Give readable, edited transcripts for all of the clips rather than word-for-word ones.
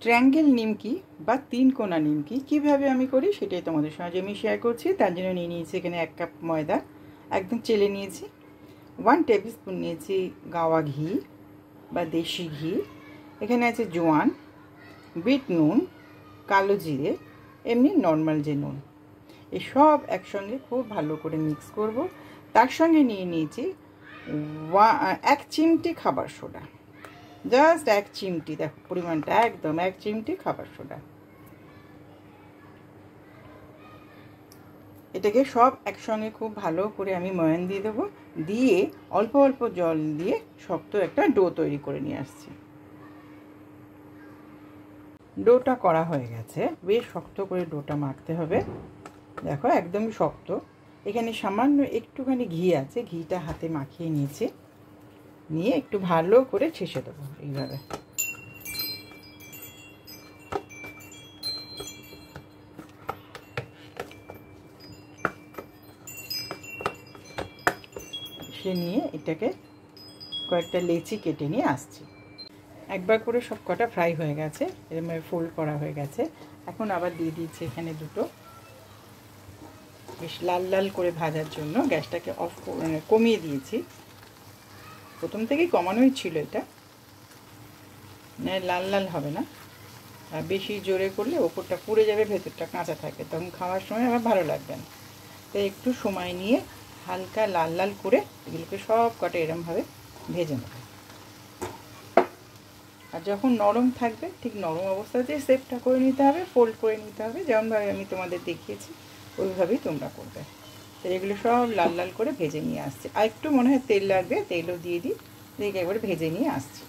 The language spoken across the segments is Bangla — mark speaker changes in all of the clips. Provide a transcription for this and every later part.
Speaker 1: ট্রায়াঙ্গেল নিমকি বা 3 কোনা নিমকি কীভাবে আমি করি সেটাই তোমাদের সঙ্গে আমি শেয়ার করছি। তার জন্য নিয়ে নিয়েছি এখানে 1 কাপ ময়দা, একদম চেলে নিয়েছি। 1 টেবিল স্পুন নিয়েছি গাওয়া ঘি বা দেশি ঘি। এখানে আছে জোয়ান, বিট নুন, কালো জিরে, এমনি নর্মাল যে নুন। এই সব একসঙ্গে খুব ভালো করে মিক্স করব। তার সঙ্গে নিয়ে নিয়েছি 1 চিমটি খাবার সোডা, জাস্ট 1 চিমটি, দেখো পরিমাণটা একদম 1 চিমটি খাবার সোডা। এটাকে সব একসঙ্গে খুব ভালো করে আমি ময়ান দিয়ে দেবো, দিয়ে অল্প অল্প জল দিয়ে শক্ত একটা ডো তৈরি করে নিয়ে আসছি। ডোটা করা হয়ে গেছে, বেশ শক্ত করে ডোটা মাখতে হবে। দেখো একদমই শক্ত। এখানে সামান্য একটুখানি ঘি আছে, ঘিটা হাতে মাখিয়ে নিয়েছি, নিয়ে একটু ভালো করে ছেঁচে দেবো এইভাবে। সে নিয়ে এটাকে কয়েকটা লেচি কেটে নিয়ে আসছি। একবার করে সব কটা ফ্রাই হয়ে গেছে, এরকমভাবে ফোল্ড করা হয়ে গেছে। এখন আবার দিয়ে দিচ্ছি এখানে দুটো, বেশ লাল লাল করে ভাজার জন্য গ্যাসটাকে কমিয়ে দিয়েছি। প্রথম থেকেই কমানোই ছিল, এটা লাল লাল হবে না, আর বেশি জোরে করলে ওপরটা পুড়ে যাবে, ভেতরটা কাঁচা থাকে, তখন খাওয়ার সময় আমার ভালো লাগবে না। তাই একটু সময় নিয়ে হালকা লাল লাল করে এগুলোকে সব কটা এরমভাবে ভেজে নেবে। আর যখন নরম থাকবে, ঠিক নরম অবস্থাতে শেপটা করে নিতে হবে, ফোল্ড করে নিতে হবে, যেমনভাবে আমি তোমাদের দেখিয়েছি ওইভাবেই তোমরা করবে। তো এগুলো সব লাল লাল করে ভেজে নিয়ে আসছি। আর একটু মনে হয় তেল লাগবে, তেলও দিয়ে দিই, দিয়ে একবারে ভেজে নিয়ে আসছি।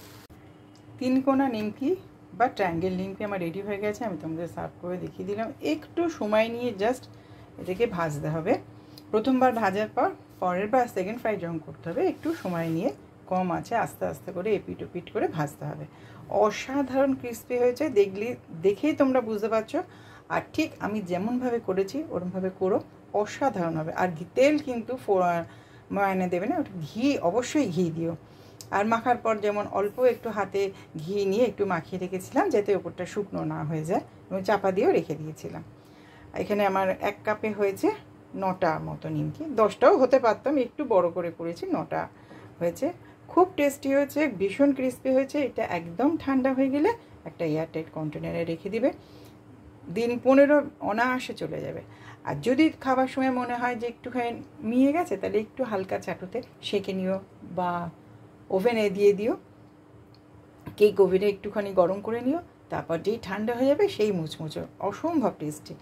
Speaker 1: 3 কোনা নিমকি বা ট্রায়াঙ্গেল নিমকি আমার রেডি হয়ে গেছে। আমি তোমাদের সার্ভ করে দেখিয়ে দিলাম। একটু সময় নিয়ে জাস্ট এটাকে ভাজতে হবে। প্রথমবার ভাজার পর পরের বার সেকেন্ড ফ্রাই যখন করতে হবে, একটু সময় নিয়ে কম আছে আস্তে আস্তে করে এপিট ওপিট করে ভাজতে হবে। অসাধারণ ক্রিস্পি হয়েছে, দেখেই তোমরা বুঝতে পারছো। আর ঠিক আমি যেমনভাবে করেছি ওরমভাবে করো, অসাধারণ হবে। আর তেল কিন্তু ময়ানে দেবে না, ওটা ঘি, অবশ্যই ঘি দিও। আর মাখার পর যেমন অল্প একটু হাতে ঘি নিয়ে একটু মাখিয়ে রেখেছিলাম যাতে ওপরটা শুকনো না হয়ে যায়, এবং চাপা দিয়েও রেখে দিয়েছিলাম। এখানে আমার 1 কাপে হয়েছে 9টা মতো নিমকি, 10টাও হতে পারতাম, একটু বড় করে করেছি, 9টা হয়েছে। খুব টেস্টি হয়েছে, ভীষণ ক্রিস্পি হয়েছে। এটা একদম ঠান্ডা হয়ে গেলে একটা এয়ারটাইট কন্টেনারে রেখে দিবে, দিন 15 অনায়াসে চলে যাবে। আর যদি খাবার সময় মনে হয় যে একটুখানি মিয়ে গেছে, তাহলে একটু হালকা চাটুতে সেঁকে নিও বা ওভেনে দিয়ে দিও, কেক ওভেনে একটুখানি গরম করে নিও, তারপর যেই ঠান্ডা হয়ে যাবে সেই মুচমুচো, অসম্ভব টেস্টি।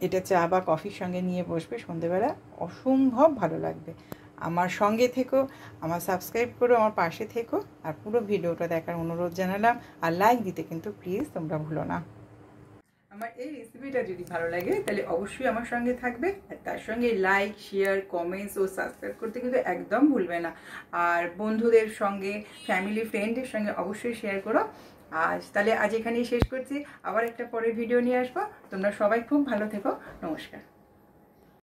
Speaker 1: এটা চা বা কফির সঙ্গে নিয়ে বসবে সন্ধেবেলা, অসম্ভব ভালো লাগবে। আমার সঙ্গে থেকো, আমার সাবস্ক্রাইব করো, আমার পাশে থেকো, আর পুরো ভিডিওটা দেখার অনুরোধ জানালাম। আর লাইক দিতে কিন্তু প্লিজ তোমরা ভুলো না। আমার এই রেসিপিটা যদি ভালো লাগে তাহলে অবশ্যই আমার সঙ্গে থাকবে, আর তার সঙ্গে লাইক, শেয়ার, কমেন্টস ও সাবস্ক্রাইব করতে কিন্তু একদম ভুলবে না। আর বন্ধুদের সঙ্গে, ফ্যামিলি, ফ্রেন্ডের সঙ্গে অবশ্যই শেয়ার করো। তাহলে আজ এখানেই শেষ করছি, আবার একটা পরের ভিডিও নিয়ে আসবো। তোমরা সবাই খুব ভালো থেকো, নমস্কার।